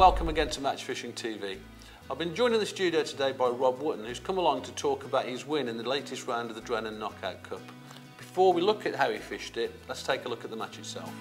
welcome again to Match Fishing TV. I've been joined in the studio today by Rob Wootton, who's come along to talk about his win in the latest round of the Drennan Knockout Cup. Before we look at how he fished it, let's take a look at the match itself.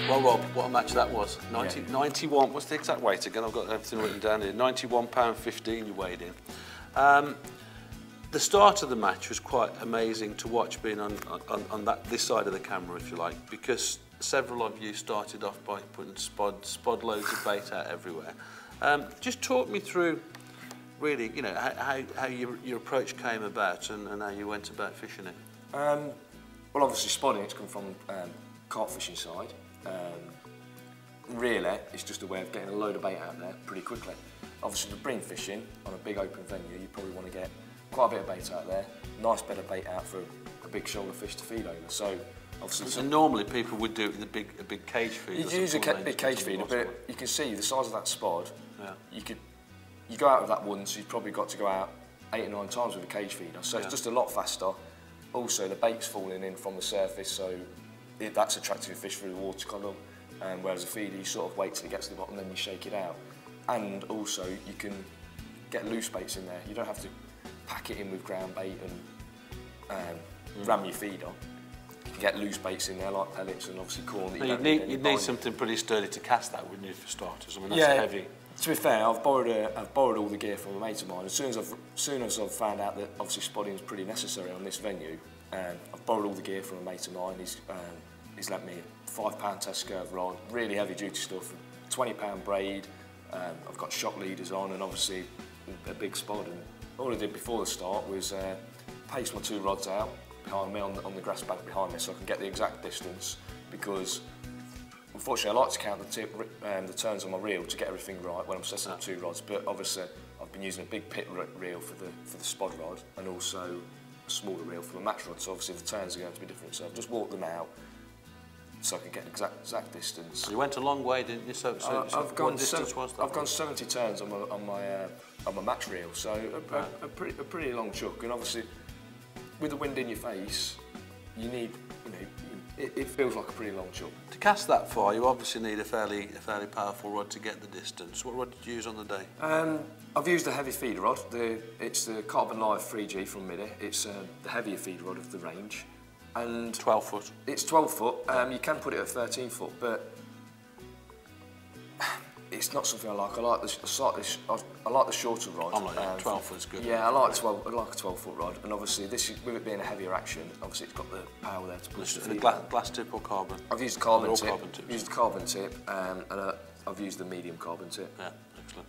Well, Rob, what a match that was. 91, what's the exact weight again? I've got everything written down here. £91.15 you weighed in. The start of the match was quite amazing to watch, being on this side of the camera, if you like, because several of you started off by putting spod loads of bait out everywhere. Just talk me through, really, you know, how your approach came about and how you went about fishing it. Well, obviously spodding, it's come from carp fishing side. Really, it's just a way of getting a load of bait out there pretty quickly. Obviously, for bream fishing on a big open venue, you probably want to get quite a bit of bait out there, nice bit of bait out for a big shoulder fish to feed over. So, obviously, so normally people would do it with a big cage feeder. You'd use a big cage feeder, but you can see the size of that spod. Yeah. You go out with that once, you've probably got to go out 8 or 9 times with a cage feeder. So it's just a lot faster. Also, the bait's falling in from the surface, so that's attracting a fish through the water column, whereas a feeder, you sort of wait till it gets to the bottom, then you shake it out. And also, you can get loose baits in there. You don't have to pack it in with ground bait and ram your feeder. You can get loose baits in there, like pellets and obviously corn. That you'd need something pretty sturdy to cast that, wouldn't you, for starters? I mean, that's heavy. To be fair, I've borrowed all the gear from a mate of mine. As soon as I've found out that obviously spodding is pretty necessary on this venue, I've borrowed all the gear from a mate of mine. He's lent me a £5 test curve rod, really heavy duty stuff, £20 braid. I've got shock leaders on and obviously a big spod. And all I did before the start was pace my 2 rods out behind me on the grass bank behind me, so I can get the exact distance, because unfortunately I like to count the turns on my reel to get everything right when I'm setting up 2 rods, but obviously I've been using a big pit reel for the spod rod and also a smaller reel for the match rod, so obviously the turns are going to be different, so I've just walked them out so I can get the exact distance. So you went a long way, didn't you? What distance was that? I've gone 70 turns on my match reel, so a pretty long chuck, and obviously with the wind in your face, you need, it feels like a pretty long chuck. To cast that far, you obviously need a fairly powerful rod to get the distance. What rod did you use on the day? I've used a heavy feeder rod. It's the Carbon Live 3G from Middy. It's the heavier feeder rod of the range. And 12 foot. It's 12 foot. You can put it at 13 foot, but it's not something I like. I like I like the shorter rod. I'm like 12 foot's good. Yeah, I like a 12-foot rod, and obviously with it being a heavier action, obviously it's got the power there to push the glass tip or carbon? I've used the carbon tip. Carbon tips. Used the carbon tip, and I've used the medium carbon tip. Yeah, excellent.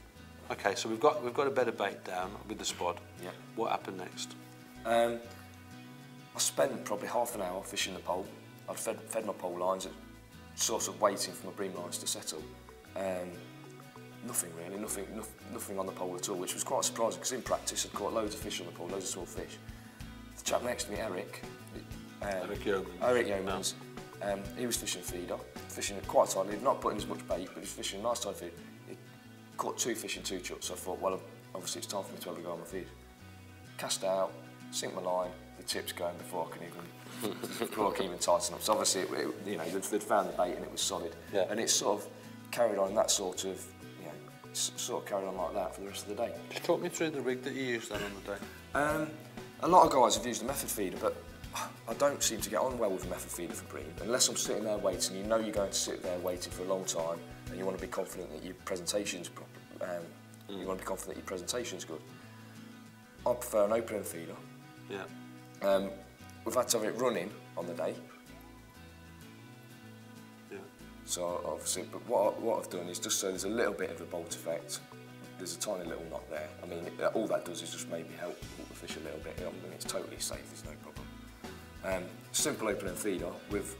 Okay, so we've got a better bait down with the spod. Yeah. What happened next? I spent probably half an hour fishing the pole. I'd fed my pole lines, sort of waiting for my bream lines to settle. Nothing really, nothing on the pole at all, which was quite surprising because in practice I'd caught loads of fish on the pole, loads of small fish. The chap next to me, Eric Yeomans, he was fishing feeder, fishing it quite tightly, not putting as much bait, but he was fishing a nice tight feed. He caught 2 fish in 2 chucks, so I thought, well, obviously it's time for me to have a go on my feed. Cast out, sink my line, the tip's going before I can even tighten up. So obviously, you know, they'd found the bait and it was solid. Yeah. And it's sort of carried on that sort of, you know, sort of carried on like that for the rest of the day. Just talk me through the rig that you used then on the day. A lot of guys have used a method feeder, but I don't seem to get on well with a method feeder for bream unless I'm sitting there waiting. You know you're going to sit there waiting for a long time, and you want to be confident that your presentation's proper. You want to be confident that your presentation's good. I prefer an open end feeder. Yeah. We've had to have it running on the day. Yeah. So obviously, but what I've done is just so there's a little bit of a bolt effect. There's a tiny little knot there. I mean, all that does is just maybe help the fish a little bit. I mean, it's totally safe. There's no problem. Simple open end feeder with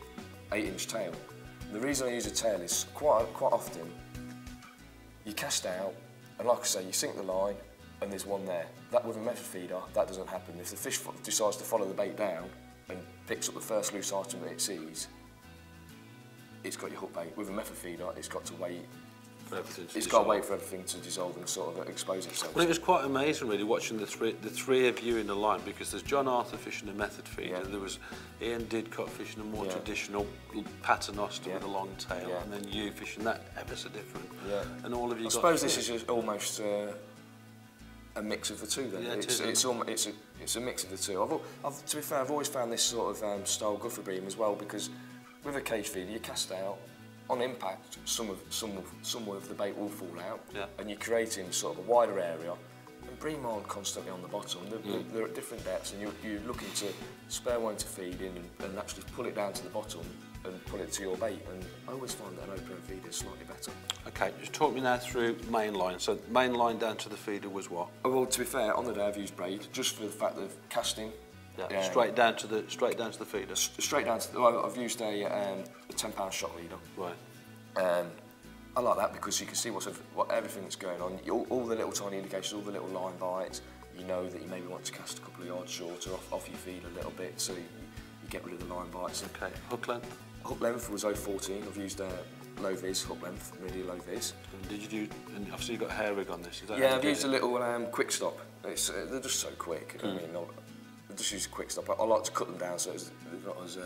8-inch tail. The reason I use a tail is quite often you cast out, and like I say, you sink the line, and there's one there. That with a method feeder, that doesn't happen. If the fish decides to follow the bait down and picks up the first loose item that it sees, it's got your hook bait. With a method feeder, it's got to wait. It's got to wait for everything to dissolve and sort of expose itself. Well, it was quite amazing, really, watching the three of you in the line, because there's John Arthur fishing a method feeder, Yeah. there was Ian Didcott fishing a more Yeah. traditional paternoster Yeah. with a long tail, Yeah. and then you fishing that ever so different. Yeah. And all of you. I suppose this is just almost a mix of the two. Then Yeah, it's a mix of the two. To be fair, I've always found this sort of style good for bream as well, because with a cage feeder, you cast out. On impact, some of the bait will fall out, Yeah. and you're creating sort of a wider area. And bream aren't constantly on the bottom; they're at different depths, and you're looking to spare one to feed in and actually pull it down to the bottom and pull it to your bait. And I always find that an open feeder is slightly better. Okay, just talk me now through main line. So main line down to the feeder was what? Oh, well, to be fair, on the day I've used braid just for the fact of casting. Yeah. Straight down to the feeder. Straight down to the. Well, I've used a £10 shot leader. Right. I like that because you can see what everything that's going on. All the little tiny indications, all the little line bites. You know that you maybe want to cast a couple of yards shorter off your feed a little bit, so you get rid of the line bites. Okay. Hook length. Hook length was 0.14. I've used low vis hook length, really low vis. And did you do? And obviously you got a hair rig on this. Yeah, I've used a little quick stop. They're just so quick. I mean, I just use a quick stop. I like to cut them down so they're not as.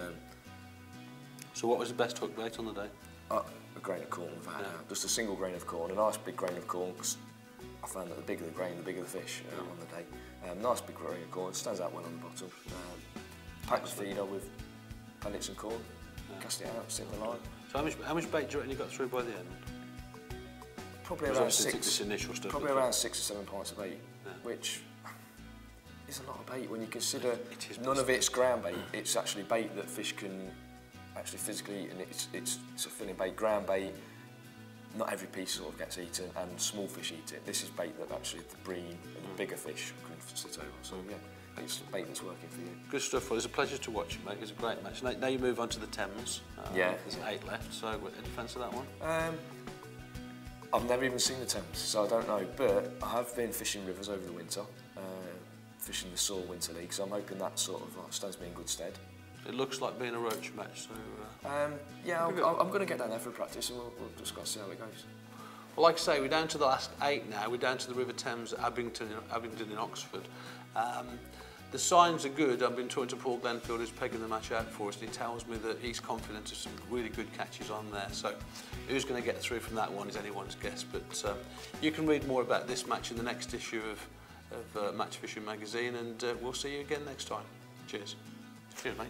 So what was the best hook bait on the day? A grain of corn, without a doubt. Just a single grain of corn, a nice big grain of corn, because I found that the bigger the grain, the bigger the fish on the day. Nice big grain of corn, stands out well on the bottom. Packed the feeder with pellets and corn, cast it out, sit in the line. So how much bait do you reckon you got through by the end? Probably around this initial stuff. Probably around 6 or 7 pints of bait, which is a lot of bait when you consider none of it's ground bait. It's actually bait that fish can actually physically eat, and it's a filling bait, ground bait. Not every piece sort of gets eaten, and small fish eat it. This is bait that actually the bream and the bigger fish can sit over. So yeah, it's bait that's working for you. Good stuff. Well, it was a pleasure to watch you, mate. It was a great match. Now you move on to the Thames. Yeah. There's 8 left. So any fans of that one? I've never even seen the Thames, so I don't know. But I have been fishing rivers over the winter, fishing the Saw Winter League. So I'm hoping that sort of stands me in good stead. It looks like being a roach match, so... yeah, I'm going to get down there for a practice and we'll just got to see how it goes. Well, like I say, we're down to the last 8 now. We're down to the River Thames at Abingdon in Oxford. The signs are good. I've been talking to Paul Glenfield, who's pegging the match out for us, and he tells me that he's confident of some really good catches on there. So who's going to get through from that one is anyone's guess. But you can read more about this match in the next issue of Match Fishing magazine, and we'll see you again next time. Cheers. Cheers, mate.